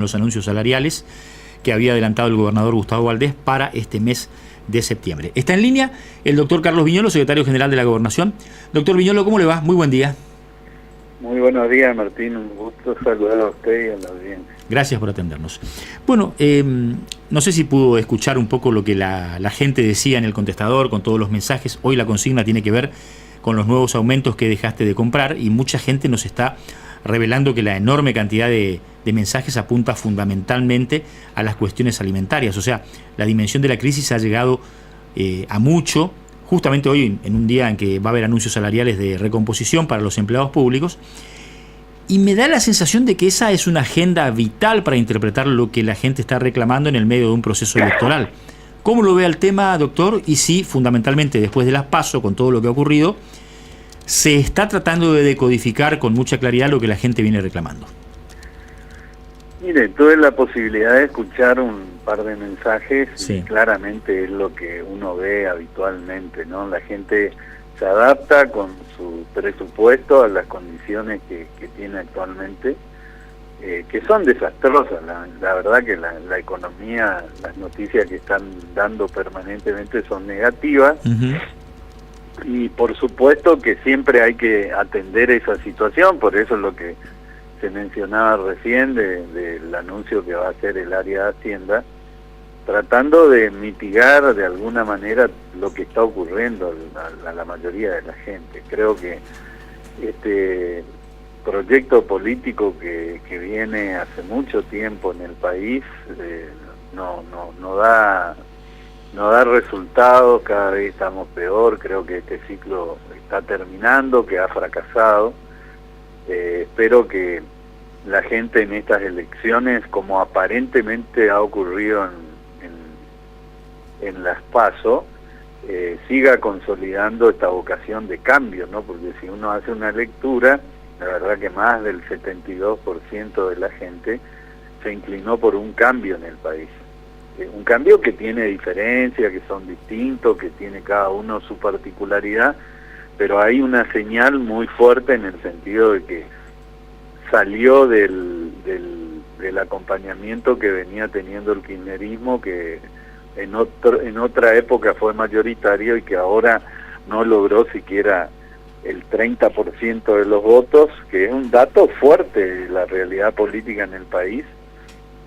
los anuncios salariales que había adelantado el gobernador Gustavo Valdés para este mes de septiembre. Está en línea el doctor Carlos Viñolo, secretario general de la Gobernación. Doctor Viñolo, ¿cómo le va? Muy buen día. Muy buenos días, Martín. Un gusto saludar a usted y a la audiencia. Gracias por atendernos. Bueno, no sé si pudo escuchar un poco lo que la gente decía en el contestador con todos los mensajes. Hoy la consigna tiene que ver con los nuevos aumentos que dejaste de comprar y mucha gente nos está revelando que la enorme cantidad de mensajes apunta fundamentalmente a las cuestiones alimentarias. O sea, la dimensión de la crisis ha llegado a mucho, justamente hoy en un día en que va a haber anuncios salariales de recomposición para los empleados públicos, y me da la sensación de que esa es una agenda vital para interpretar lo que la gente está reclamando en el medio de un proceso electoral. ¿Cómo lo ve el tema, doctor? Y si fundamentalmente después de las PASO, con todo lo que ha ocurrido, se está tratando de decodificar con mucha claridad lo que la gente viene reclamando. Mire, tuve la posibilidad de escuchar un par de mensajes, sí. Y claramente es lo que uno ve habitualmente, ¿no? La gente se adapta con su presupuesto a las condiciones que tiene actualmente, que son desastrosas. La verdad que la economía, las noticias que están dando permanentemente son negativas. Y por supuesto que siempre hay que atender esa situación, por eso es lo que se mencionaba recién del anuncio que va a hacer el área de Hacienda, tratando de mitigar de alguna manera lo que está ocurriendo a la mayoría de la gente. Creo que este proyecto político que viene hace mucho tiempo en el país no da resultados, cada vez estamos peor. Creo que este ciclo está terminando, que ha fracasado. Espero que la gente en estas elecciones, como aparentemente ha ocurrido en las PASO, siga consolidando esta vocación de cambio, ¿no? Porque si uno hace una lectura, la verdad que más del 72% de la gente se inclinó por un cambio en el país. Un cambio que tiene diferencias, que son distintos, que tiene cada uno su particularidad, pero hay una señal muy fuerte en el sentido de que salió del acompañamiento que venía teniendo el kirchnerismo, que en otra época fue mayoritario y que ahora no logró siquiera el 30% de los votos, que es un dato fuerte de la realidad política en el país,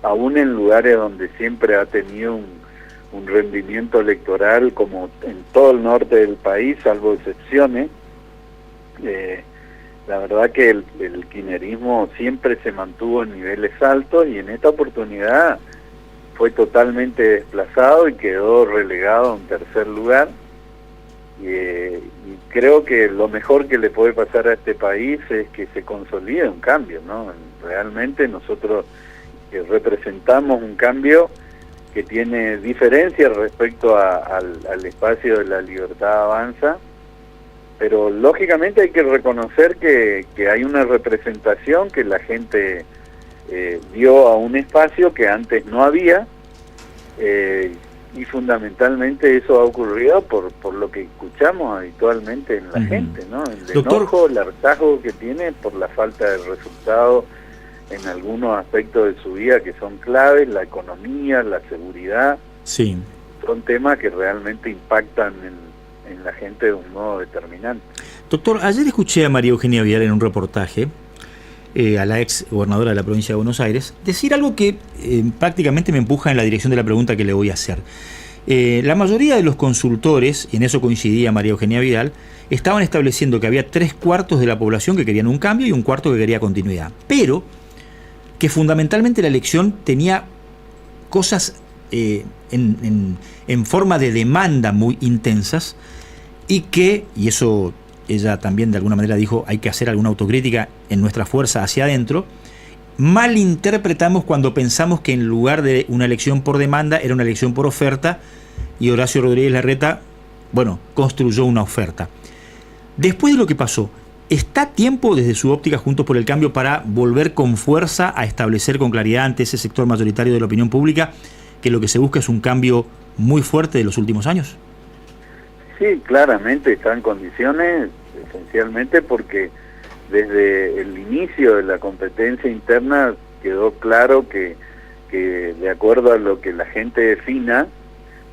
aún en lugares donde siempre ha tenido un rendimiento electoral como en todo el norte del país, salvo excepciones. La verdad que el kirchnerismo siempre se mantuvo en niveles altos y en esta oportunidad fue totalmente desplazado y quedó relegado a un tercer lugar. Y creo que lo mejor que le puede pasar a este país es que se consolide un cambio, ¿no? Realmente nosotros representamos un cambio que tiene diferencias respecto al espacio de la Libertad Avanza, pero lógicamente hay que reconocer que hay una representación que la gente dio a un espacio que antes no había, y fundamentalmente eso ha ocurrido por lo que escuchamos habitualmente en la gente, ¿no? El enojo, el hartazgo que tiene por la falta de resultados en algunos aspectos de su vida que son claves, la economía, la seguridad. Sí. Son temas que realmente impactan en la gente de un modo determinante. Doctor, ayer escuché a María Eugenia Vidal en un reportaje, a la ex gobernadora de la provincia de Buenos Aires, decir algo que prácticamente me empuja en la dirección de la pregunta que le voy a hacer. La mayoría de los consultores, y en eso coincidía María Eugenia Vidal, estaban estableciendo que había 3/4 de la población que querían un cambio y 1/4 que quería continuidad, pero que fundamentalmente la elección tenía cosas en forma de demanda muy intensas y que, y eso ella también de alguna manera dijo, hay que hacer alguna autocrítica en nuestra fuerza hacia adentro, malinterpretamos cuando pensamos que en lugar de una elección por demanda era una elección por oferta y Horacio Rodríguez Larreta, bueno, construyó una oferta. Después de lo que pasó, ¿está tiempo desde su óptica Juntos por el Cambio para volver con fuerza a establecer con claridad ante ese sector mayoritario de la opinión pública que lo que se busca es un cambio muy fuerte de los últimos años? Sí, claramente está en condiciones, esencialmente porque desde el inicio de la competencia interna quedó claro que de acuerdo a lo que la gente defina,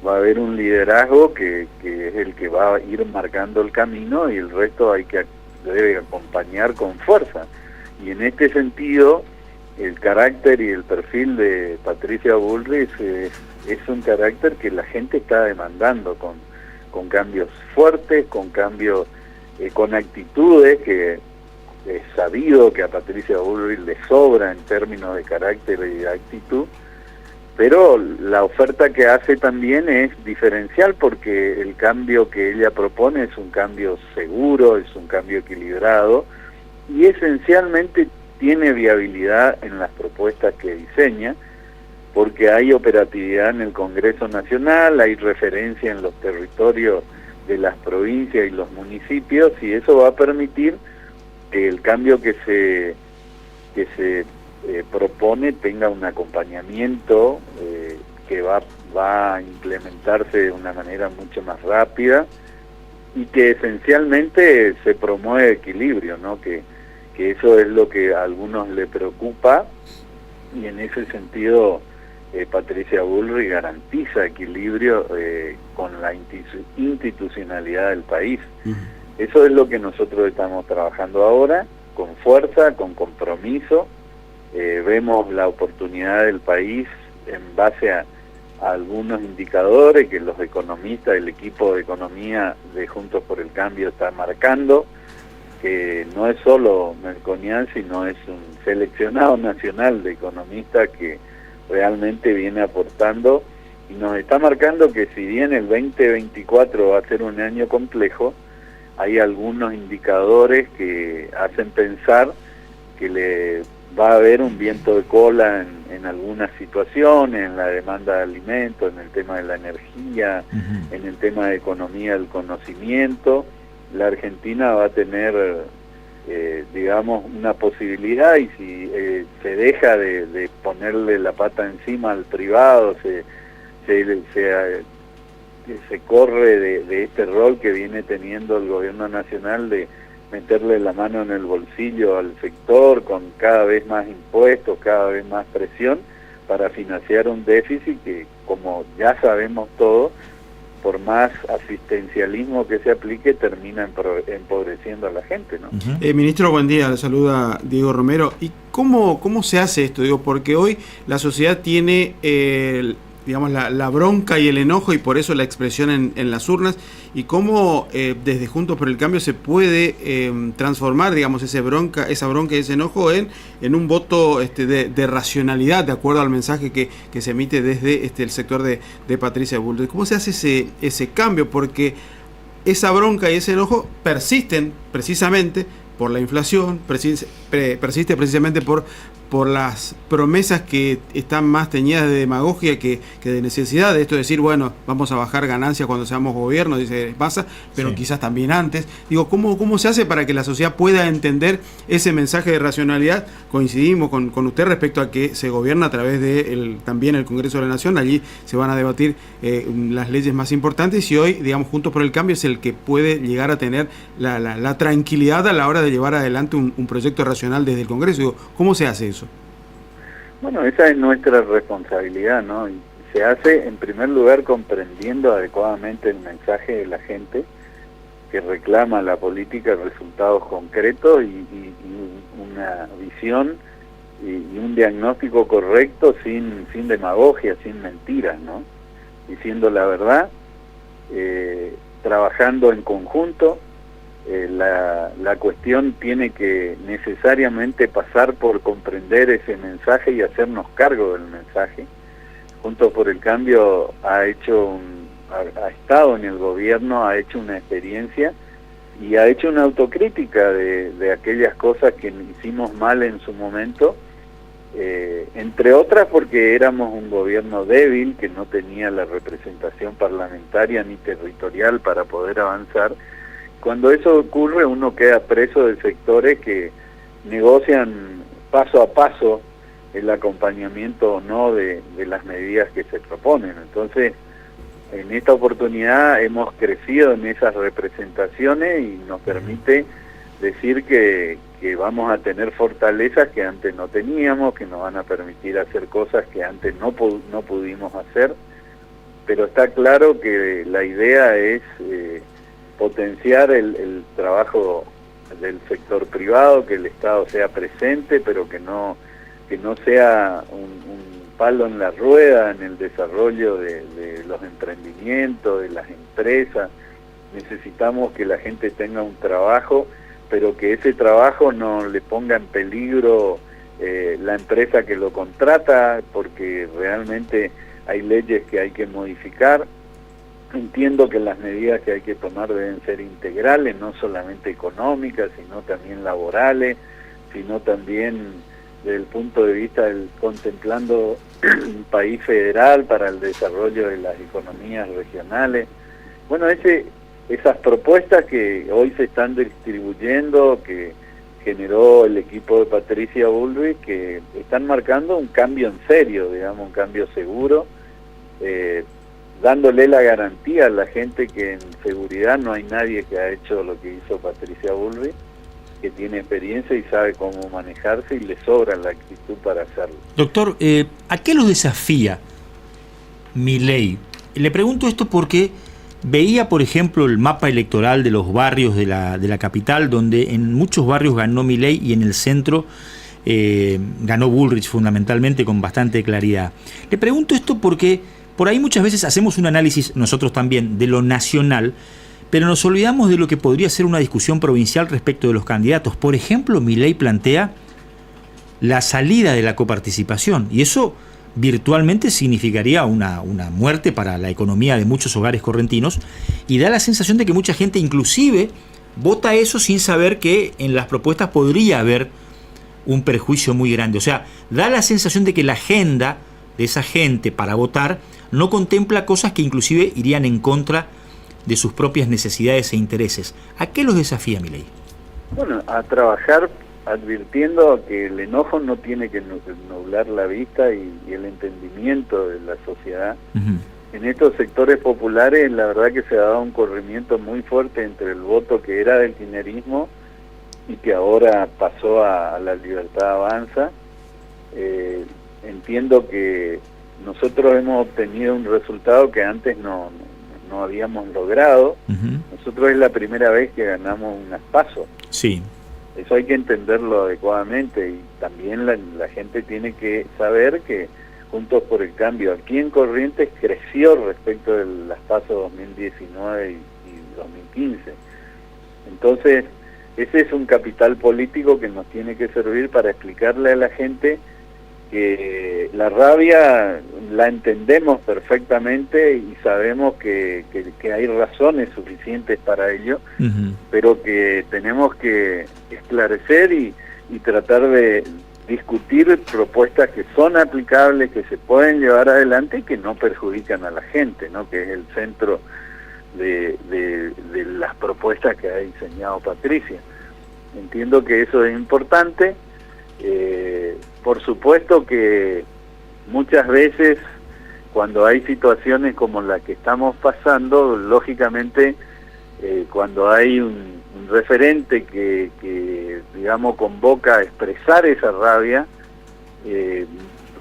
va a haber un liderazgo que es el que va a ir marcando el camino y el resto debe acompañar con fuerza. Y en este sentido, el carácter y el perfil de Patricia Bullrich es un carácter que la gente está demandando, con cambios fuertes, con cambios, con actitudes que es sabido que a Patricia Bullrich le sobra en términos de carácter y de actitud, pero la oferta que hace también es diferencial porque el cambio que ella propone es un cambio seguro, es un cambio equilibrado y esencialmente tiene viabilidad en las propuestas que diseña, porque hay operatividad en el Congreso Nacional, hay referencia en los territorios de las provincias y los municipios, y eso va a permitir que el cambio que se propone tenga un acompañamiento que va a implementarse de una manera mucho más rápida y que esencialmente se promueve equilibrio, ¿no? Que eso es lo que a algunos le preocupa, y en ese sentido Patricia Bullrich garantiza equilibrio con la institucionalidad del país. Eso es lo que nosotros estamos trabajando ahora, con fuerza, con compromiso. Vemos la oportunidad del país en base a algunos indicadores que los economistas, el equipo de economía de Juntos por el Cambio está marcando, que no es solo Melconian, sino es un seleccionado nacional de economistas que realmente viene aportando y nos está marcando que si bien el 2024 va a ser un año complejo, hay algunos indicadores que hacen pensar que le va a haber un viento de cola en algunas situaciones, en la demanda de alimentos, en el tema de la energía, en el tema de economía del conocimiento. La Argentina va a tener, digamos, una posibilidad, y si se deja de ponerle la pata encima al privado, se corre de este rol que viene teniendo el gobierno nacional de meterle la mano en el bolsillo al sector con cada vez más impuestos, cada vez más presión para financiar un déficit que, como ya sabemos todos, por más asistencialismo que se aplique, termina empobreciendo a la gente, ¿no? Ministro, buen día, le saluda Diego Romero. ¿Y cómo se hace esto? Digo, porque hoy la sociedad tiene digamos, la bronca y el enojo, y por eso la expresión en las urnas, y cómo desde Juntos por el Cambio se puede transformar, digamos, esa bronca y ese enojo en un voto de racionalidad, de acuerdo al mensaje que se emite desde el sector de Patricia Bullrich. ¿Cómo se hace ese cambio? Porque esa bronca y ese enojo persisten precisamente por la inflación, persiste precisamente por las promesas que están más teñidas de demagogia que de necesidad. De esto de decir, bueno, vamos a bajar ganancias cuando seamos gobierno, dice Massa, pero sí, quizás también antes. Digo, ¿cómo se hace para que la sociedad pueda entender ese mensaje de racionalidad? Coincidimos con usted respecto a que se gobierna a través de también el Congreso de la Nación. Allí se van a debatir las leyes más importantes, y hoy, digamos, Juntos por el Cambio es el que puede llegar a tener la tranquilidad a la hora de llevar adelante un proyecto racional desde el Congreso. Digo, ¿cómo se hace eso? Bueno, esa es nuestra responsabilidad, ¿no? Y se hace, en primer lugar, comprendiendo adecuadamente el mensaje de la gente que reclama la política, resultados concretos y una visión y un diagnóstico correcto, sin demagogia, sin mentiras, ¿no? Diciendo la verdad, trabajando en conjunto. La cuestión tiene que necesariamente pasar por comprender ese mensaje y hacernos cargo del mensaje. Juntos por el Cambio ha estado en el gobierno, ha hecho una experiencia y ha hecho una autocrítica de aquellas cosas que hicimos mal en su momento, entre otras porque éramos un gobierno débil que no tenía la representación parlamentaria ni territorial para poder avanzar. Cuando eso ocurre, uno queda preso de sectores que negocian paso a paso el acompañamiento o no de las medidas que se proponen. Entonces, en esta oportunidad hemos crecido en esas representaciones y nos permite decir que que vamos a tener fortalezas que antes no teníamos, que nos van a permitir hacer cosas que antes no pudimos hacer, pero está claro que la idea es potenciar el trabajo del sector privado, que el Estado sea presente, pero que no sea un palo en la rueda en el desarrollo de los emprendimientos, de las empresas. Necesitamos que la gente tenga un trabajo, pero que ese trabajo no le ponga en peligro la empresa que lo contrata, porque realmente hay leyes que hay que modificar. Entiendo que las medidas que hay que tomar deben ser integrales, no solamente económicas, sino también laborales, sino también desde el punto de vista del contemplando un país federal para el desarrollo de las economías regionales. Bueno, esas propuestas que hoy se están distribuyendo, que generó el equipo de Patricia Bullrich, que están marcando un cambio en serio, digamos, un cambio seguro, dándole la garantía a la gente que en seguridad no hay nadie que ha hecho lo que hizo Patricia Bullrich, que tiene experiencia y sabe cómo manejarse y le sobra la actitud para hacerlo. Doctor, ¿a qué los desafía Milei? Le pregunto esto porque veía, por ejemplo, el mapa electoral de los barrios de la capital, donde en muchos barrios ganó Milei y en el centro ganó Bullrich fundamentalmente con bastante claridad. Le pregunto esto porque por ahí muchas veces hacemos un análisis nosotros también de lo nacional, pero nos olvidamos de lo que podría ser una discusión provincial respecto de los candidatos. Por ejemplo, Milei plantea la salida de la coparticipación, y eso virtualmente significaría una muerte para la economía de muchos hogares correntinos, y da la sensación de que mucha gente inclusive vota eso sin saber que en las propuestas podría haber un perjuicio muy grande. O sea, da la sensación de que la agenda de esa gente para votar no contempla cosas que inclusive irían en contra de sus propias necesidades e intereses. ¿A qué los desafía Milei? Bueno, a trabajar advirtiendo que el enojo no tiene que nublar la vista y el entendimiento de la sociedad. En estos sectores populares la verdad que se ha dado un corrimiento muy fuerte entre el voto que era del kirchnerismo y que ahora pasó a la Libertad Avanza. Entiendo que nosotros hemos obtenido un resultado que antes no habíamos logrado. Nosotros es la primera vez que ganamos unas PASO. Sí. Eso hay que entenderlo adecuadamente, y también la gente tiene que saber que Juntos por el Cambio aquí en Corrientes creció respecto de las PASO 2019 y 2015. Entonces, ese es un capital político que nos tiene que servir para explicarle a la gente que la rabia la entendemos perfectamente y sabemos que hay razones suficientes para ello, pero que tenemos que esclarecer y tratar de discutir propuestas que son aplicables, que se pueden llevar adelante y que no perjudican a la gente, ¿no? Que es el centro de las propuestas que ha diseñado Patricia. Entiendo que eso es importante. Por supuesto que muchas veces cuando hay situaciones como la que estamos pasando, lógicamente cuando hay un referente que digamos convoca a expresar esa rabia,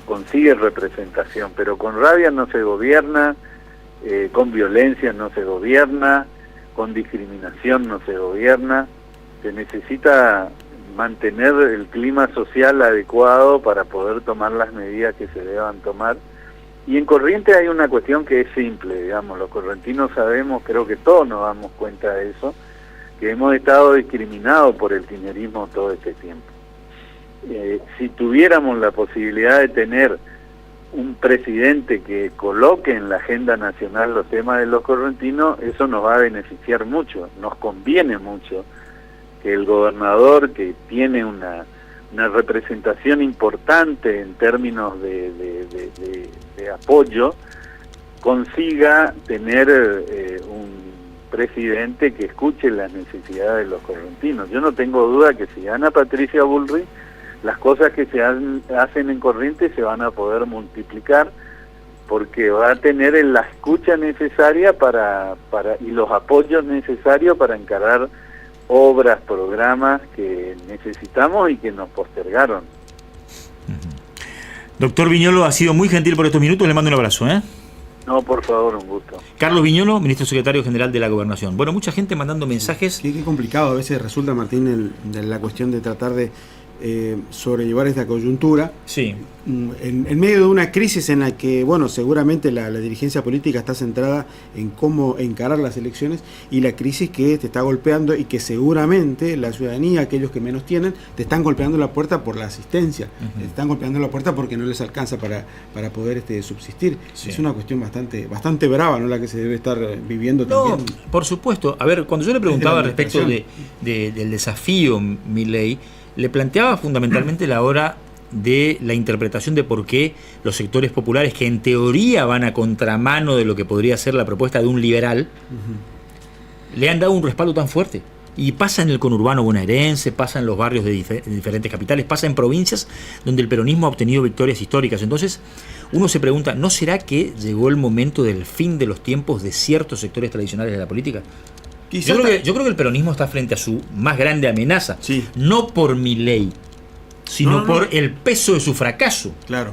consigue representación, pero con rabia no se gobierna, con violencia no se gobierna, con discriminación no se gobierna. Se necesita mantener el clima social adecuado para poder tomar las medidas que se deban tomar. Y en Corrientes hay una cuestión que es simple, digamos, los correntinos sabemos, creo que todos nos damos cuenta de eso, que hemos estado discriminados por el kirchnerismo todo este tiempo. Si tuviéramos la posibilidad de tener un presidente que coloque en la agenda nacional los temas de los correntinos, eso nos va a beneficiar mucho, nos conviene mucho que el gobernador, que tiene una representación importante en términos de apoyo, consiga tener un presidente que escuche las necesidades de los correntinos. Yo no tengo duda que si gana Patricia Bullrich, las cosas que se hacen en Corrientes se van a poder multiplicar, porque va a tener la escucha necesaria y los apoyos necesarios para encarar obras, programas que necesitamos y que nos postergaron. Doctor Viñolo, ha sido muy gentil por estos minutos, le mando un abrazo. No, por favor, un gusto. Carlos Viñolo, ministro secretario general de la Gobernación. Bueno, mucha gente mandando mensajes. Qué complicado a veces resulta, Martín, la cuestión de tratar de sobrellevar esta coyuntura. Sí. En medio de una crisis en la que, bueno, seguramente la dirigencia política está centrada en cómo encarar las elecciones, y la crisis que te está golpeando y que seguramente la ciudadanía, aquellos que menos tienen, te están golpeando la puerta por la asistencia, te están golpeando la puerta porque no les alcanza para poder subsistir. Sí. Es una cuestión bastante brava, ¿no?, la que se debe estar viviendo también. No, por supuesto. A ver, cuando yo le preguntaba respecto del desafío Milei, le planteaba fundamentalmente la hora de la interpretación de por qué los sectores populares, que en teoría van a contramano de lo que podría ser la propuesta de un liberal, le han dado un respaldo tan fuerte. Y pasa en el conurbano bonaerense, pasa en los barrios de diferentes capitales, pasa en provincias donde el peronismo ha obtenido victorias históricas. Entonces, uno se pregunta, ¿no será que llegó el momento del fin de los tiempos de ciertos sectores tradicionales de la política? Yo creo que el peronismo está frente a su más grande amenaza, sí, no por Milei, sino por el peso de su fracaso. Claro,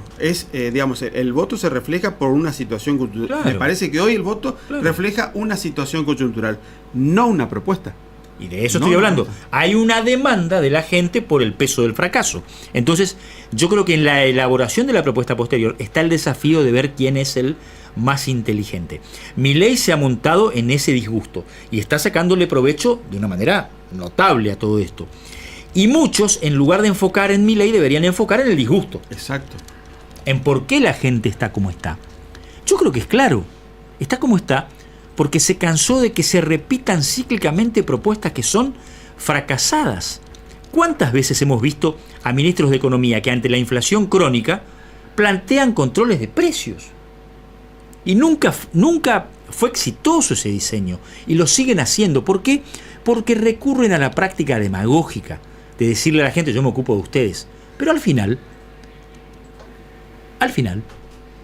digamos, el voto se refleja por una situación cultural. Claro. Me parece que hoy el voto refleja una situación coyuntural, no una propuesta. Y de eso estoy hablando. Hay una demanda de la gente por el peso del fracaso. Entonces, yo creo que en la elaboración de la propuesta posterior está el desafío de ver quién es el más inteligente. Milei se ha montado en ese disgusto y está sacándole provecho de una manera notable a todo esto. Y muchos, en lugar de enfocar en Milei, deberían enfocar en el disgusto. Exacto. En por qué la gente está como está. Yo creo que es claro. Está como está porque se cansó de que se repitan cíclicamente propuestas que son fracasadas. ¿Cuántas veces hemos visto a ministros de Economía que ante la inflación crónica plantean controles de precios? Y nunca fue exitoso ese diseño. Y lo siguen haciendo. ¿Por qué? Porque recurren a la práctica demagógica de decirle a la gente, yo me ocupo de ustedes. Pero al final,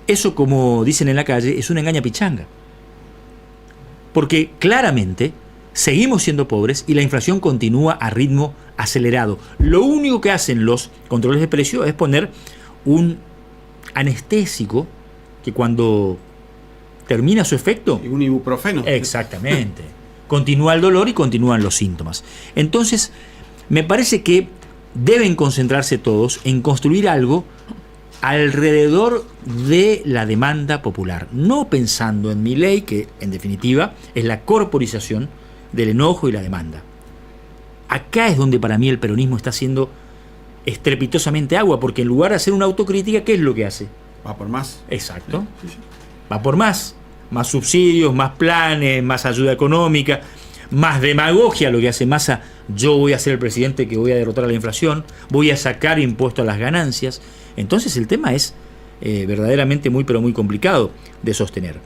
eso, como dicen en la calle, es una engañapichanga. Porque claramente seguimos siendo pobres y la inflación continúa a ritmo acelerado. Lo único que hacen los controles de precios es poner un anestésico que cuando termina su efecto... Un ibuprofeno. Exactamente. Continúa el dolor y continúan los síntomas. Entonces, me parece que deben concentrarse todos en construir algo alrededor de la demanda popular, no pensando en Milei, que en definitiva es la corporización del enojo y la demanda. Acá es donde para mí el peronismo está haciendo estrepitosamente agua, porque en lugar de hacer una autocrítica, ¿qué es lo que hace? Va por más. Exacto. Sí. Va por más subsidios, más planes, más ayuda económica, más demagogia, lo que hace Massa. Yo voy a ser el presidente que voy a derrotar a la inflación, voy a sacar impuestos a las ganancias. Entonces el tema es verdaderamente muy pero muy complicado de sostener.